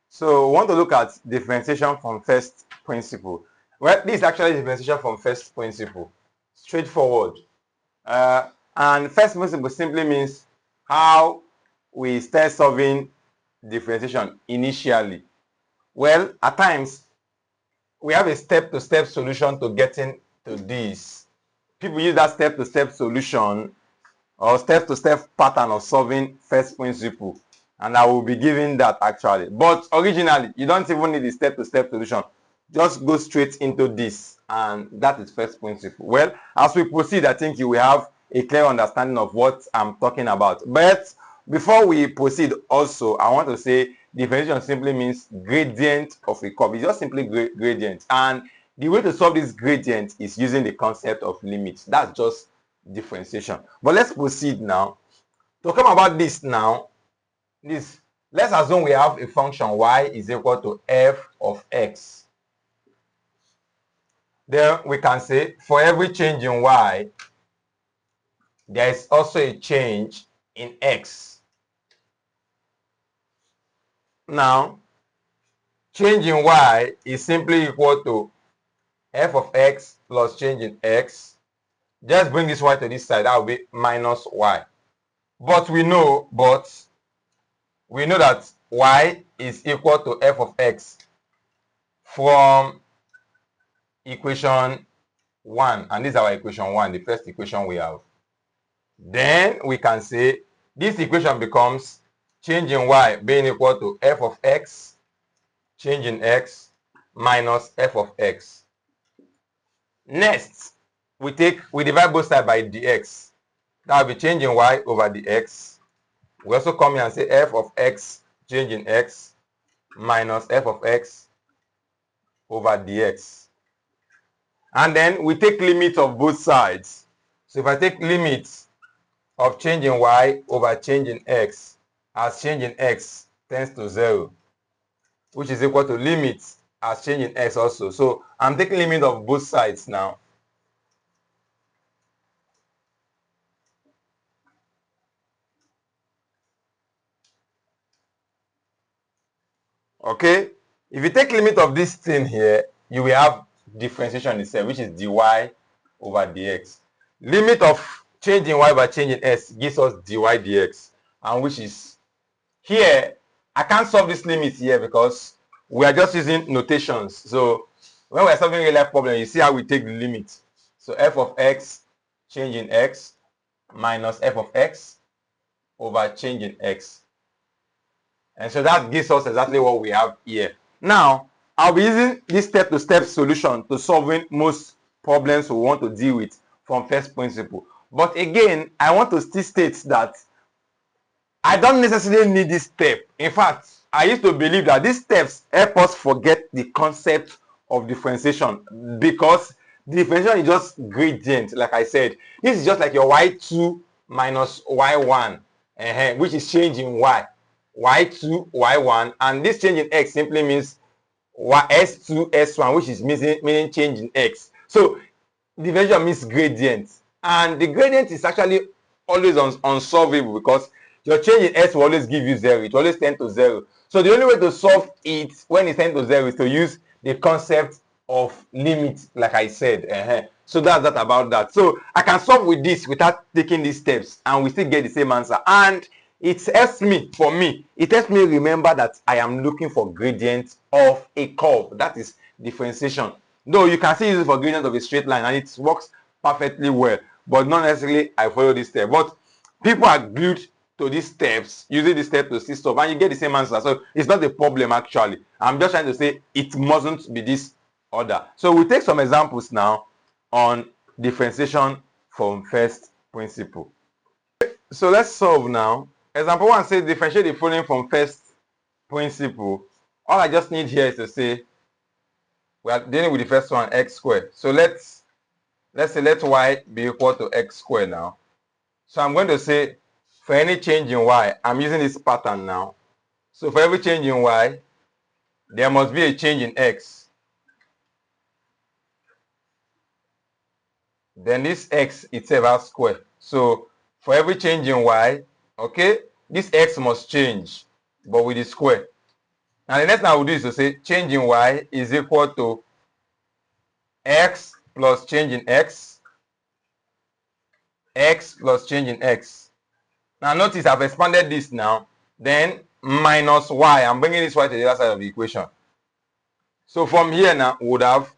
So we want to look at differentiation from first principle. Well, this is actually differentiation from first principle. Straightforward. And first principle simply means how we start solving differentiation initially. Well, at times, we have a step-to-step solution to getting to this. People use that step-to-step solution or step-to-step pattern of solving first principle. And I will be giving that actually. But originally, you don't even need a step-to-step solution. Just go straight into this, and that is first principle. Well, as we proceed, I think you will have a clear understanding of what I'm talking about. But before we proceed also, I want to say differentiation simply means gradient of a curve. It's just simply gradient. And the way to solve this gradient is using the concept of limits. That's just differentiation. But let's proceed now. To come about this now, let's assume we have a function y is equal to f of x. Then we can say for every change in y, there is also a change in x. Now, change in y is simply equal to f of x plus change in x. Just bring this y to this side, that will be minus y. But we know that y is equal to f of x from equation 1. And this is our equation 1, the first equation we have. Then we can say this equation becomes change in y being equal to f of x, change in x, minus f of x. Next, we divide both sides by dx. That will be change in y over dx. We also come here and say f of x, change in x, minus f of x over dx. And then we take limits of both sides. So if I take limits of change in y over change in x, as change in x tends to 0, which is equal to limits as change in x also. So I'm taking limit of both sides now. Okay, if you take limit of this thing here, you will have differentiation itself, which is dy over dx. Limit of change in y by change in x gives us dy dx, and which is here. I can't solve this limit here because we are just using notations. So when we're solving a real life problem, you see how we take the limit. So f of x change in x minus f of x over change in x. And so that gives us exactly what we have here. Now, I'll be using this step-to-step solution to solving most problems we want to deal with from first principle. But again, I want to still state that I don't necessarily need this step. In fact, I used to believe that these steps help us forget the concept of differentiation, because differentiation is just gradient, like I said. This is just like your y2 minus y1, which is change in y. y2, y1, and this change in x simply means s2, s1, which is meaning change in x. So differentiation means gradient, and the gradient is actually always unsolvable because your change in s will always give you 0. It will always tend to 0. So the only way to solve it when it tends to 0 is to use the concept of limit, like I said. So that's that about that. So I can solve with this without taking these steps, and we still get the same answer. And it helps me, it helps me remember that I am looking for gradient of a curve. That is differentiation. Though you can still use it for gradient of a straight line, and it works perfectly well. But not necessarily I follow this step. But people are glued to these steps, using this step to see stuff, and you get the same answer. So it's not a problem actually. I'm just trying to say it mustn't be this order. So we'll take some examples now on differentiation from first principle. So let's solve now. Example 1 says differentiate the following from first principle. All I just need here is to say we are dealing with the first one, x squared. So let's say let y be equal to x squared now. So I'm going to say for any change in y, I'm using this pattern now. So for every change in y, there must be a change in x. Then this x itself has square. So for every change in y, okay, this x must change, but with the square. Now the next thing I will do is to say change in y is equal to x plus change in x plus change in x. Now notice I've expanded this now, then minus y. I'm bringing this y to the other side of the equation. So from here now, we would have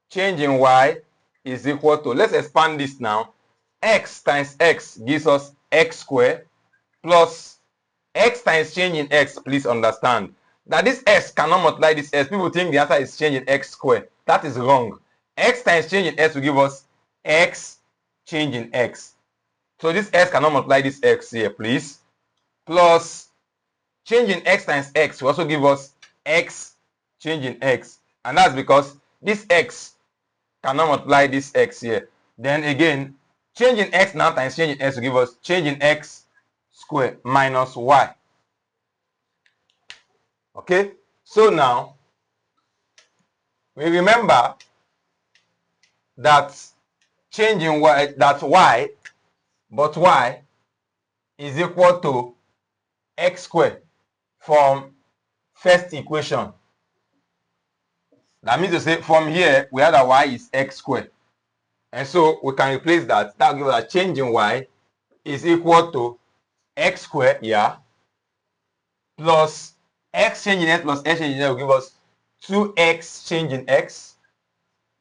change in y is equal to, let's expand this now, x times x gives us x squared plus x times change in x. Please understand that this x cannot multiply this x. People think the answer is change in x squared. That is wrong. X times change in x will give us x change in x. So this x cannot multiply this x here, please. Plus change in x times x will also give us x change in x. And that's because this x cannot multiply this x here. Then again, change in x now times change in x will give us change in x squared minus y. Okay, so now we remember that change in y, that y, but y is equal to x squared from first equation. That means to say from here we have that y is x squared, and so we can replace that. That will give us a change in y is equal to x squared, yeah, plus x change in x plus x change in x will give us 2x change in x,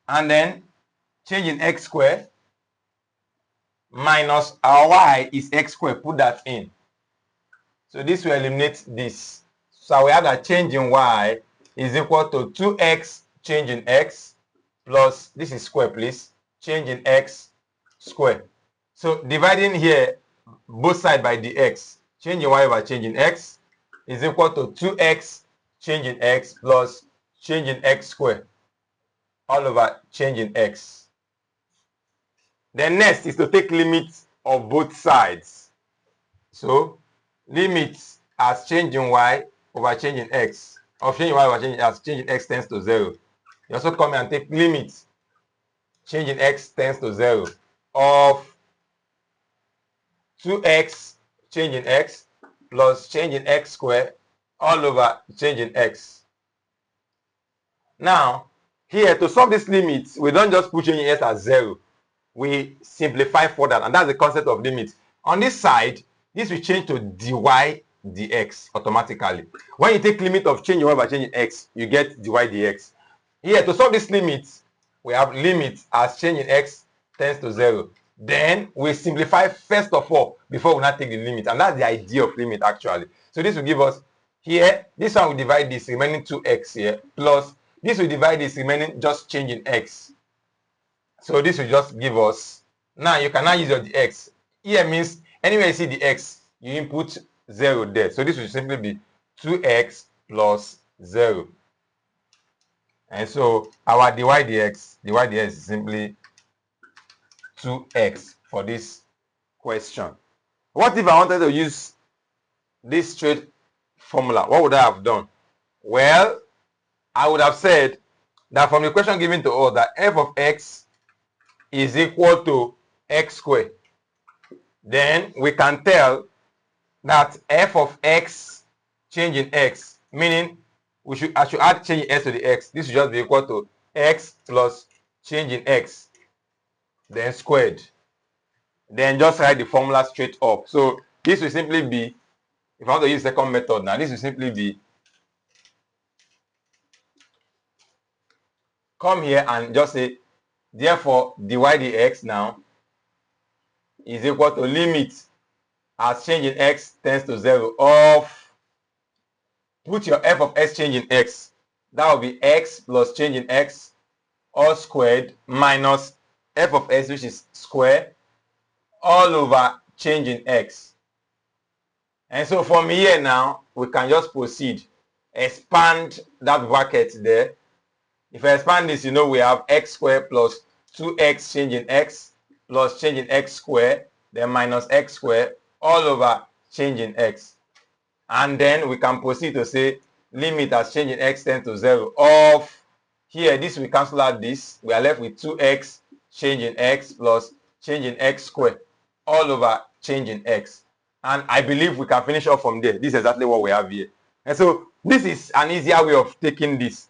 and then change in x squared minus our y is x squared. Put that in. So this will eliminate this. So we have that change in y is equal to 2x change in x plus, this is square please, change in x squared. So dividing here both sides by dx, change in y over change in x is equal to 2x change in x plus change in x squared all over change in x. Then next is to take limits of both sides. So limit as change in y over change in x, of change in y over change as change in x tends to 0. You also come here and take limit change in x tends to 0 of 2x change in x plus change in x squared all over change in x. Now here, to solve this limit, we don't just put change in x as 0. We simplify further, and that's the concept of limit. On this side, this will change to dy dx automatically. When you take limit of change in y by change in x, you get dy dx. Here, to solve this limit, we have limit as change in x tends to 0. Then we simplify first of all before we not take the limit, and that's the idea of limit actually. So this will give us here, this one will divide this remaining 2x here, plus this will divide this remaining just change in x. So this will just give us, now you can now use your dx. Here means anywhere you see the x, you input 0 there. So this will simply be 2x plus 0. And so our dy dx is simply 2x for this question. What if I wanted to use this straight formula? What would I have done? Well, I would have said that from the question given to us that f of x is equal to x squared. Then we can tell that f of x change in x, meaning I should add change in x to the x. This should just be equal to x plus change in x, then squared. Then just write the formula straight up. So this will simply be, if I want to use the second method now, this will simply be, come here and just say, therefore dy dx now is equal to limit as change in x tends to 0 of, put your f of x change in x, that will be x plus change in x all squared minus f of x, which is square, all over change in x. And so from here now, we can just proceed, expand that bracket there. If I expand this, you know we have x squared plus 2x change in x plus change in x squared, then minus x squared all over change in x. And then we can proceed to say limit as change in x tends to 0 of, here this we cancel out this, we are left with 2x change in x plus change in x squared all over change in x. And I believe we can finish off from there. This is exactly what we have here. And so This is an easier way of taking this.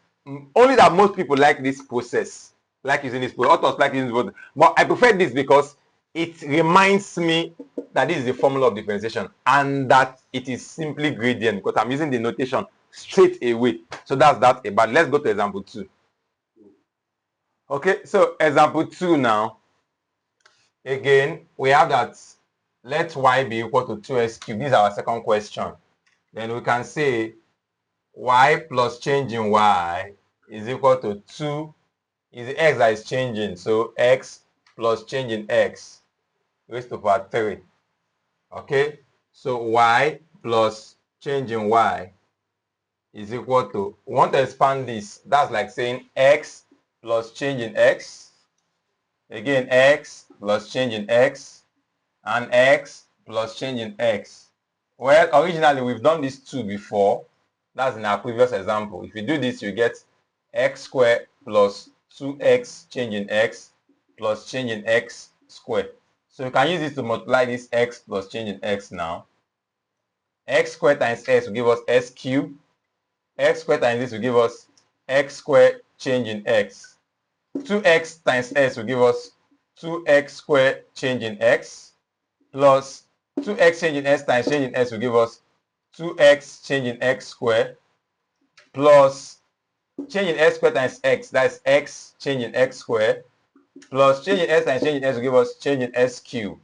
Only that most people like this process, like using this process. Authors like using this process. But I prefer this because it reminds me that this is the formula of differentiation and that it is simply gradient because I'm using the notation straight away. So that's that about. Let's go to example 2. Okay, so example 2 now. Again, we have that let y be equal to 2x cubed. This is our second question. Then we can say y plus change in y is equal to 2 is the x that is changing. So x plus change in x raised to power 3. Okay, so y plus change in y is equal to, we want to expand this. That's like saying x plus change in x. Again, x plus change in x and x plus change in x. Well, originally we've done this 2 before. That's in our previous example. If you do this, you get x squared plus 2x change in x plus change in x squared. So you can use this to multiply this x plus change in x now. X squared times x will give us s cubed. X squared times this will give us x squared change in x. 2x times s will give us 2x squared change in x plus 2x change in s times change in s will give us 2x change in x squared plus change in s squared times x, that's x change in x squared, plus change in s times change in s will give us change in s cubed.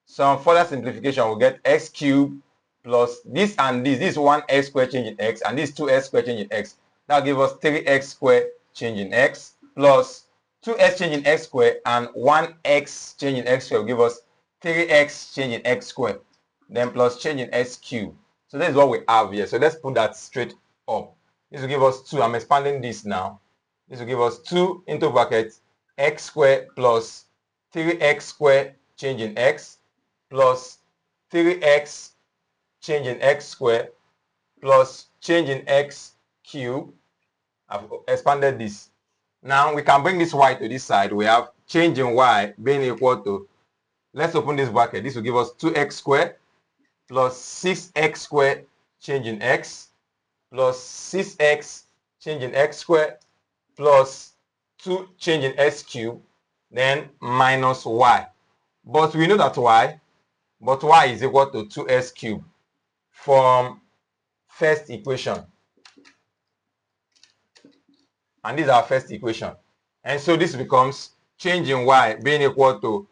Some further simplification will get x cubed plus this and this. This is 1x squared change in x and this 2x squared change in x. That will give us 3x squared change in x plus 2x change in x squared and 1x change in x squared will give us 3x change in x squared. Then plus change in x cubed. So this is what we have here. So let's put that straight up. This will give us 2. I'm expanding this now. This will give us 2 into bracket x squared plus 3x squared change in x plus 3x change in x squared plus change in x cubed. I've expanded this. Now we can bring this y to this side. We have change in y being equal to, let's open this bracket. This will give us 2x squared plus 6x squared change in x plus 6x change in x squared plus 2 change in x cubed, then minus y. But we know that y is equal to 2s cubed from first equation. And this is our first equation. And so this becomes change in y being equal to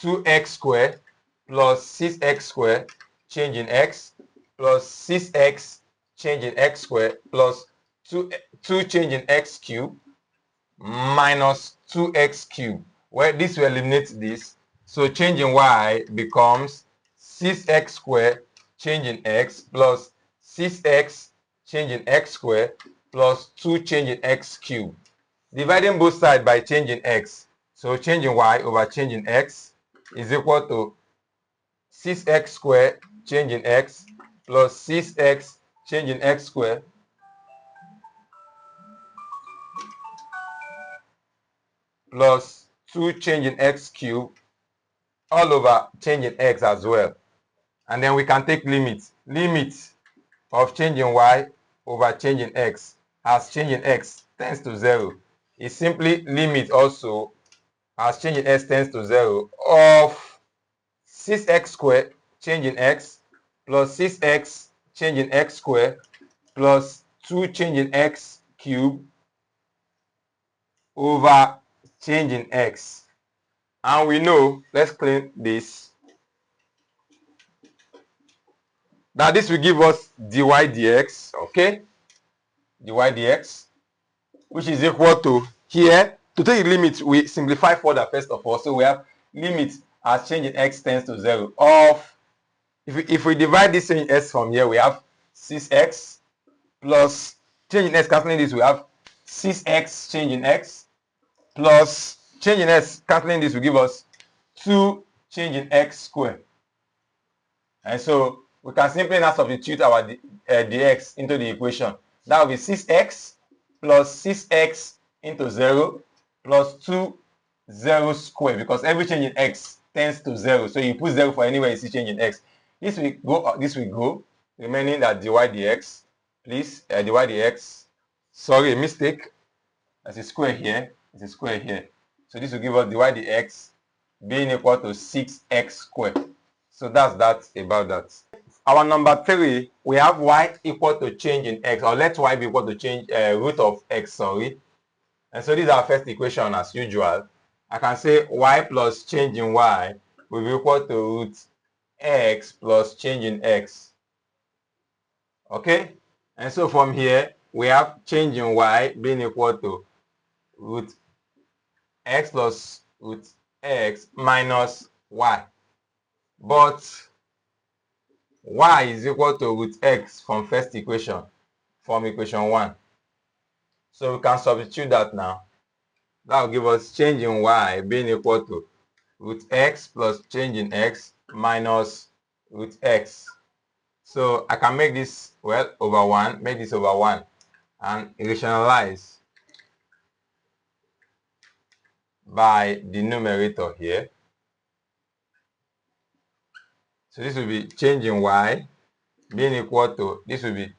2x squared plus 6x squared change in x plus 6x change in x squared plus 2 change in x cubed minus 2x cubed. Well, this will eliminate this. So change in y becomes 6x squared change in x plus 6x change in x squared plus 2 change in x cubed. Dividing both sides by change in x. So change in y over change in x is equal to 6x squared change in x plus 6x change in x squared plus 2 change in x cubed all over change in x as well. And then we can take limits. Limit of change in y over change in x as change in x tends to 0 is simply limit also as change in x tends to 0 of 6x squared change in x plus 6x change in x squared plus 2 change in x cubed over change in x. And we know, let's clean this, that this will give us dy dx, okay? Dy dx, which is equal to here. To take the limit, we simplify further first of all. So we have limit as change in x tends to 0 of, if we divide this change in x from here, we have 6x plus change in x, cancelling this, we have 6x change in x plus change in x, cancelling this will give us 2 change in x squared. And so we can simply now substitute our dx into the equation. That will be 6x plus 6x into 0 plus 2 0 squared, because every change in x tends to 0. So you put 0 for anywhere you see change in x. This will go, remaining that dy dx please, dy dx. Sorry, a mistake. There's a square here. It's a square here. So this will give us dy dx being equal to 6x squared. So that's that about that. Our number 3, we have y equal to change in x, or let y be equal to change root of x, sorry. And so this is our first equation as usual. I can say y plus change in y will be equal to root x plus change in x. Okay? And so from here, we have change in y being equal to root x plus root x minus y. But y is equal to root x from first equation, from equation 1. So we can substitute that now. That will give us change in y being equal to root x plus change in x minus root x. So I can make this, well, over 1, make this over 1, and rationalize by the numerator here. So this will be change in y being equal to, this will be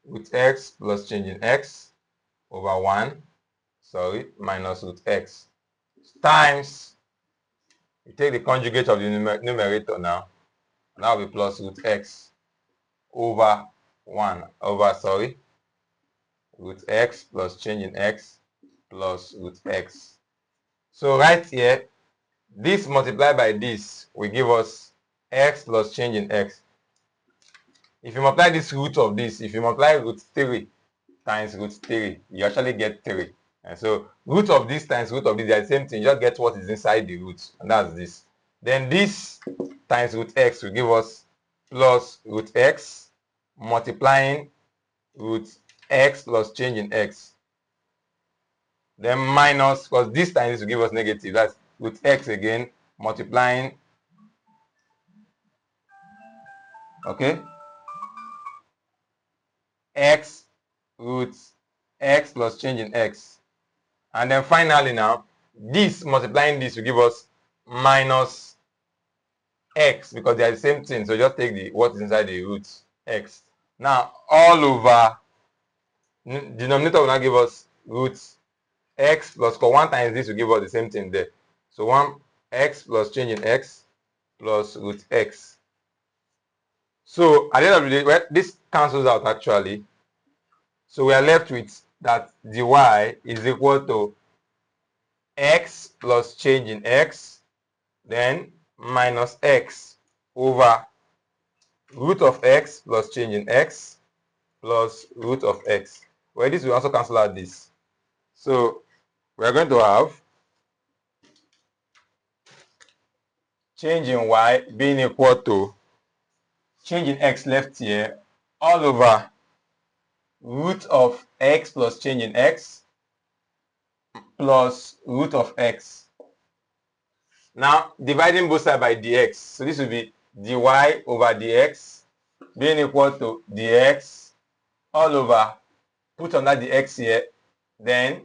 root x plus change in x over 1, sorry, minus root x, times, you take the conjugate of the numerator now, and that will be plus root x over 1, over, sorry, root x plus change in x plus root x. So right here, this multiplied by this will give us x plus change in x. If you multiply this root of this, if you multiply root 3 times root 3, you actually get 3. And so root of this times root of this, they are the same thing. You just get what is inside the root, and that's this. Then this times root x will give us plus root x multiplying root x plus change in x. Then minus, because this times this will give us negative, that's root x again multiplying, okay, x root x plus change in x. And then finally now, this multiplying this will give us minus x, because they are the same thing. So just take the what is inside the root x. Now all over, denominator will now give us root x plus, because 1 times this will give us the same thing there. So 1 x plus change in x plus root x. So at the end of the day, well, this cancels out actually. So we are left with that dy is equal to x plus change in x, then minus x over root of x plus change in x plus root of x. Well, this will also cancel out this. So we are going to have change in y being equal to change in x left here all over root of x plus change in x plus root of x. Now dividing both sides by dx. So this will be dy over dx being equal to dx all over, put under the x here, then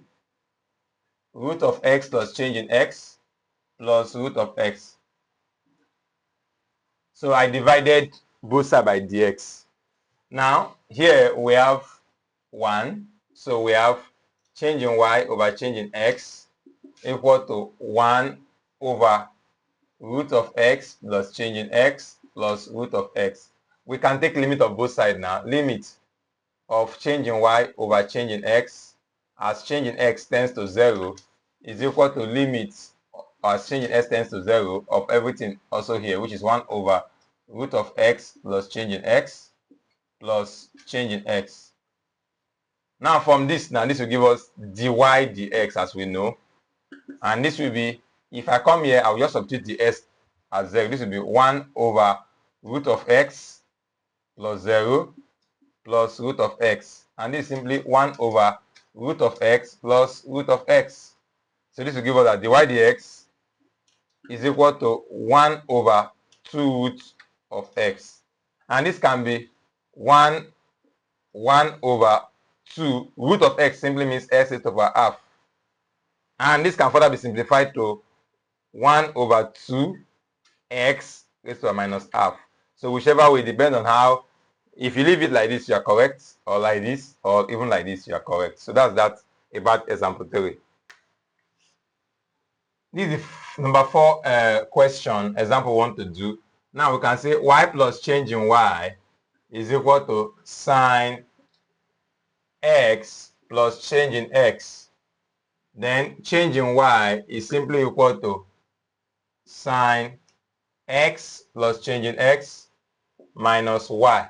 root of x plus change in x plus root of x. So I divided both sides by dx. Now here we have 1. So we have change in y over change in x equal to 1 over root of x plus change in x plus root of x. We can take limit of both sides now. Limit of change in y over change in x as change in x tends to 0 is equal to limit as change in x tends to 0 of everything also here, which is 1 over root of x plus change in x plus change in x. Now from this, this will give us dy dx as we know. And this will be, if I come here, I'll just substitute the s as 0. This will be 1 over root of x plus 0 plus root of x. And this is simply 1 over root of x plus root of x. So this will give us that dy dx is equal to 1 over 2 roots of x. And this can be 1 over 2. Root of x simply means x raised over half. And this can further be simplified to 1 over 2 x raised to a minus half. So whichever way, depends on how If you leave it like this, you are correct, or like this, or even like this, you are correct. So that's that about example 3. This is number 4 question, example 1 to do. Now we can say y plus change in y is equal to sine x plus change in x. Then change in y is simply equal to sine x plus change in x minus y.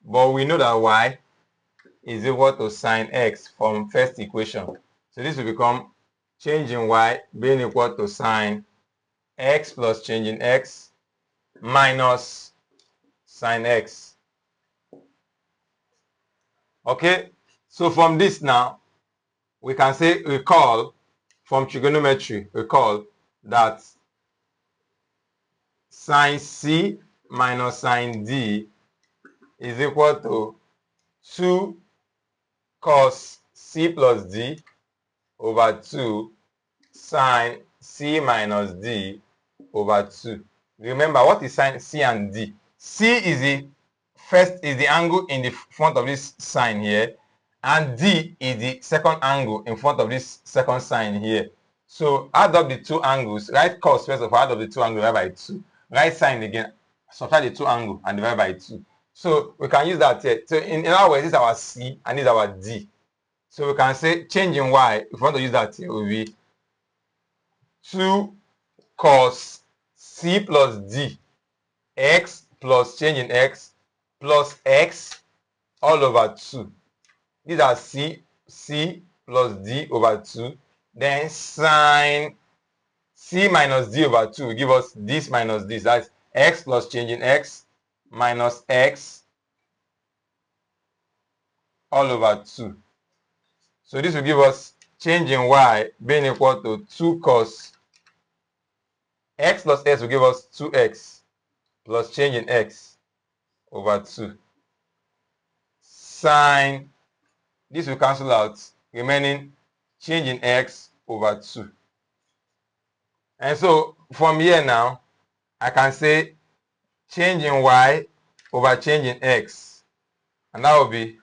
But we know that y is equal to sine x from first equation. So this will become change in y being equal to sine x plus change in x minus sine x. Okay, so from this now, we can say, recall from trigonometry, recall that sine c minus sine d is equal to 2 cos c plus d over 2 sine c minus d over 2. Remember, what is sine c and d? C is the angle in the front of this sine here, and d is the second angle in front of this second sine here. So add up the two angles. Write cos first of all, add up the two angles, divide by 2. Write sine again, subtract the two angles and divide by 2. So we can use that here. So in other words, this is our c and this is our d. So we can say change in y, if we want to use that here, will be 2 cos c plus d x plus change in x plus x all over 2. These are c plus d over 2. Then sine c minus d over 2 will give us this minus this. That's x plus change in x minus x all over 2. So this will give us change in y being equal to 2 cos x plus x will give us 2x plus change in x over 2. Sine, this will cancel out, remaining change in x over 2. And so from here now, I can say change in y over change in x. And that will be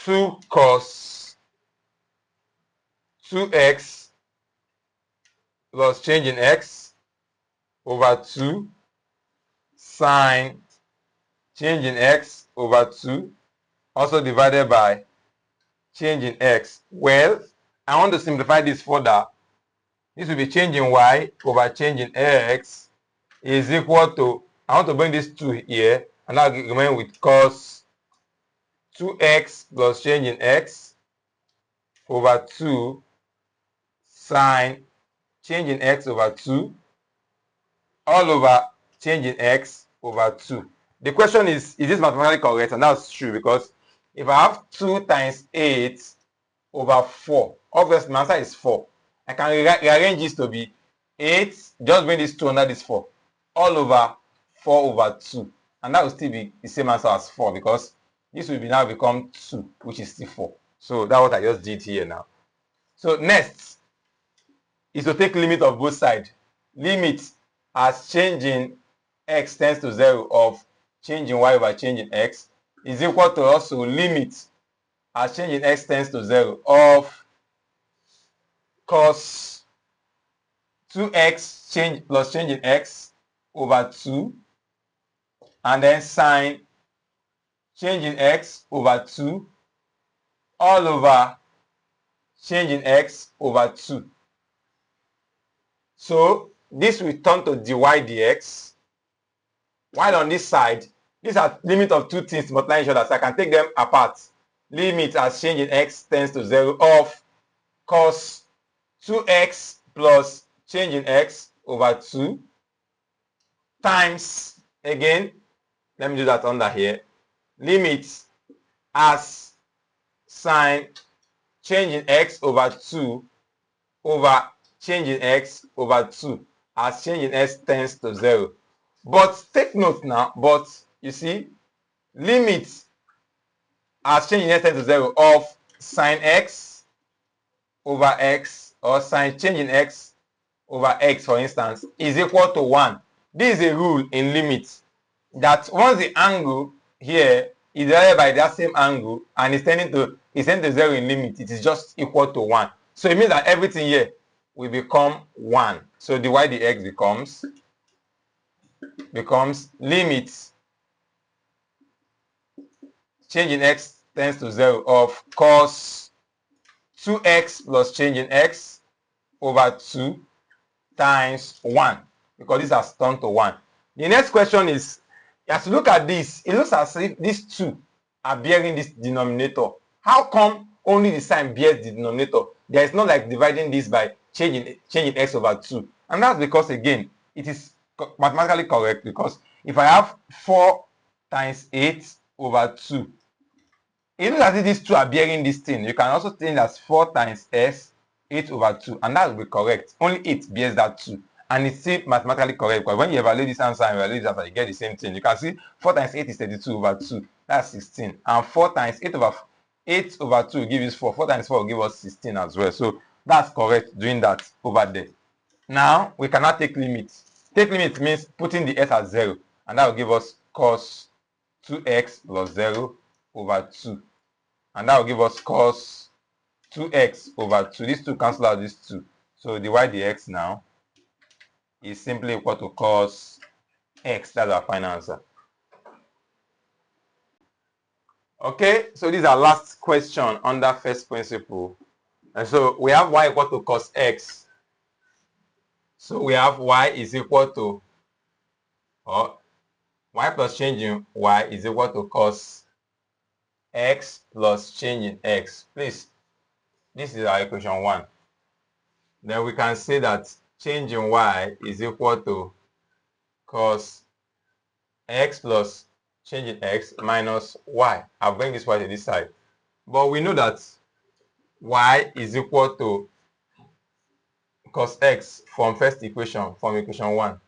2 cos 2x plus change in x over 2 sine change in x over 2, also divided by change in x. Well, I want to simplify this further. This will be change in y over change in x is equal to, I want to bring this 2 here, and I'll remain with cos 2x plus change in x over 2 sine change in x over 2 all over change in x over 2. The question is this mathematically correct? And that's true, because if I have 2 times 8 over 4, obviously my answer is 4. I can rearrange this to be 8, just bring this 2 under this 4, all over 4 over 2. And that will still be the same answer as 4, because this will now become 2, which is still 4. So that's what I just did here now. So next is to take limit of both sides. Limit as change in x tends to 0 of change in y over change in x is equal to also limit as change in x tends to 0 of cos 2x change plus change in x over 2, and then sine change in x over 2 all over change in x over 2. So this will turn to dy dx, while on this side, these are limit of two things multiplying each other, so I can take them apart. Limit as change in x tends to 0 of cos 2x plus change in x over 2 times, again, let me do that under here, limit as sine change in x over 2 over change in x over 2 as change in x tends to 0. But take note now, but you see, limit as change in x tends to 0 of sine x over x, or sine change in x over x, for instance, is equal to 1. This is a rule in limits, that once the angle here is divided by that same angle and is tending to 0 in limit, it is just equal to 1. So it means that everything here will become 1. So dy dx becomes limit change in x tends to 0 of cos 2x plus change in x over 2 times 1, because this has turned to 1. The next question is, as you look at this, it looks as if these two are bearing this denominator. How come only the sign bears the denominator? There is not like dividing this by changing x over 2. And that's because, again, it is mathematically correct, because if I have 4 times 8 over 2, it looks as if these two are bearing this thing. You can also think as 4 times s 8 over 2, and that will be correct. Only 8 bears that 2, and it's still mathematically correct, because when you evaluate this answer and evaluate this answer, you get the same thing. You can see 4 times 8 is 32 over 2, that's 16, and 4 times 8 over 2 will give us 4. 4 times 4 will give us 16 as well. So that's correct doing that over there. Now we cannot take limit. Take limit means putting the s at 0, and that will give us cos 2x plus 0 over 2, and that will give us cos 2x over 2. These two cancel out these two. So dy dx now is simply equal to cos x. That's our final answer. Okay, so this is our last question under first principle. And so we have y equal to cos x. So we have y is equal to, or y plus change in y is equal to cos x plus change in x. Please, this is our equation 1. Then we can say that change in y is equal to cos x plus change in x minus y. I'll bring this y to this side. But we know that y is equal to cos x from first equation, from equation 1.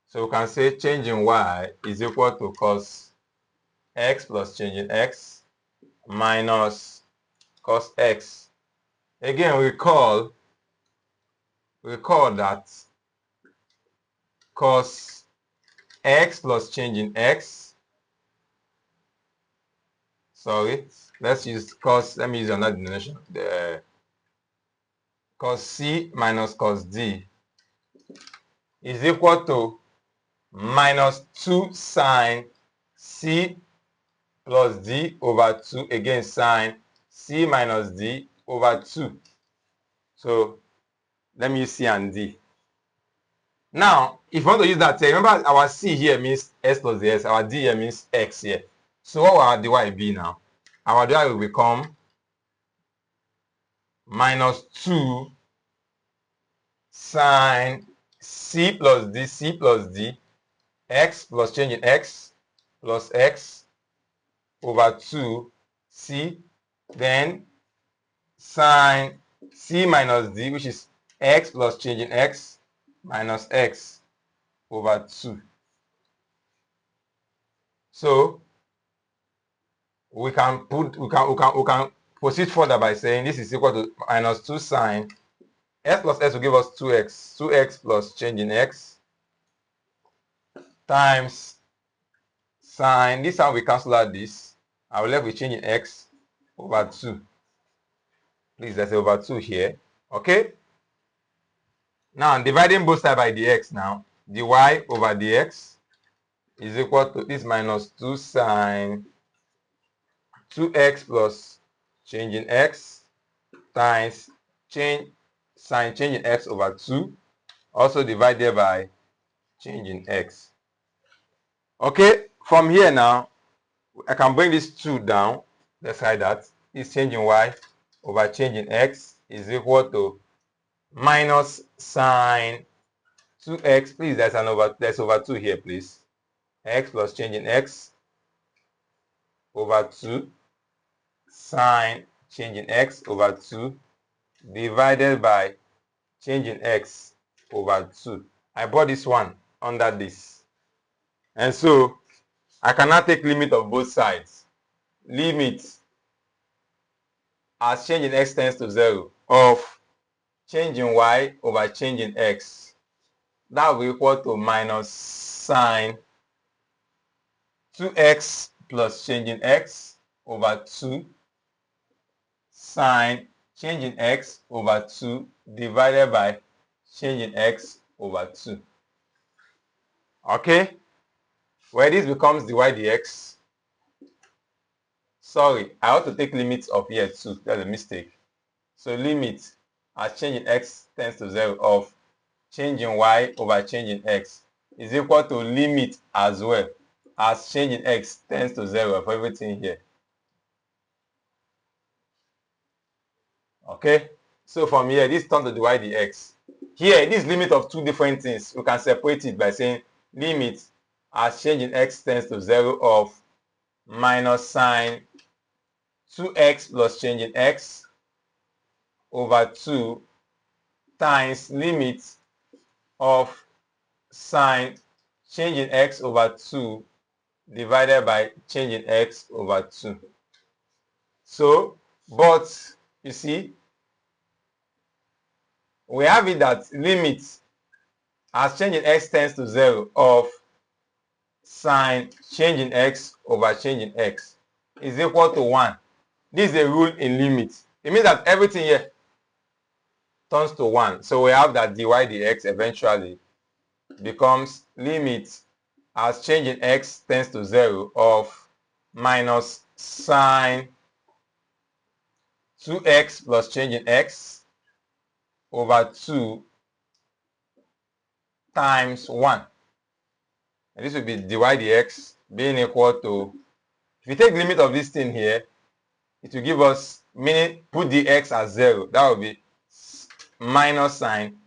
So we can say change in y is equal to cos x plus change in x minus cos x. Again, recall that cos x plus change in x, let's use cos, let me use another denotation, the cos c minus cos d is equal to minus 2 sine c plus d over 2, again sine c minus d over 2. So let me use c and d. Now, if you want to use that, remember our c here means s plus the s, our d here means x here. So what will our dy be now? Our dy will become minus 2 sine c plus d, x plus change in x plus x over 2 c, then sine c minus d, which is x plus change in x minus x over 2. So we can proceed further by saying this is equal to minus 2 sine s plus s will give us 2x plus change in x times sine, this time we cancel out this, I will left with change in x over 2. Please, there's over 2 here. Okay, now I'm dividing both sides by dx. Now dy over dx is equal to this minus 2 sine 2x plus change in x times sine change in x over 2, also divided by change in x. Okay, from here now, I can bring this 2 down. Let's write that. This change in y over change in x is equal to minus sine 2x. Please, there's over 2 here, please. X plus change in x over 2 sine change in x over 2 divided by change in x over 2. I brought this one under this. And so I cannot take limit of both sides. Limit as change in x tends to 0 of change in y over change in x. That will be equal to minus sine 2x plus change in x over 2 sine change in x over 2 divided by change in x over 2. Okay? Where this becomes dy dx. Sorry, I ought to take limits of here too. That's a mistake. So limit as change in x tends to 0 of change in y over change in x is equal to limit as well as change in x tends to 0 for everything here. Okay? So from here, this turns to dy dx. Here, this limit of two different things. We can separate it by saying limit as change in x tends to 0 of minus sine 2x plus change in x over 2 times limit of sine change in x over 2 divided by change in x over 2. So, but you see, we have it that limit as change in x tends to 0 of sine change in x over change in x is equal to 1. This is a rule in limit. It means that everything here turns to 1. So we have that dy dx eventually becomes limit as change in x tends to 0 of minus sine 2x plus change in x over 2 times 1. And this will be dy dx being equal to, if you take the limit of this thing here, it will give us, meaning put the x as 0. That will be minus sine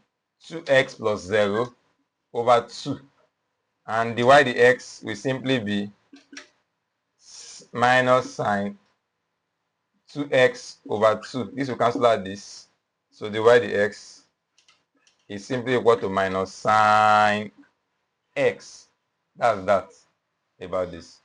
2x plus 0 over 2. And dy dx will simply be minus sine 2x over 2. This will cancel out this. So dy dx is simply equal to minus sine x. That's that about this.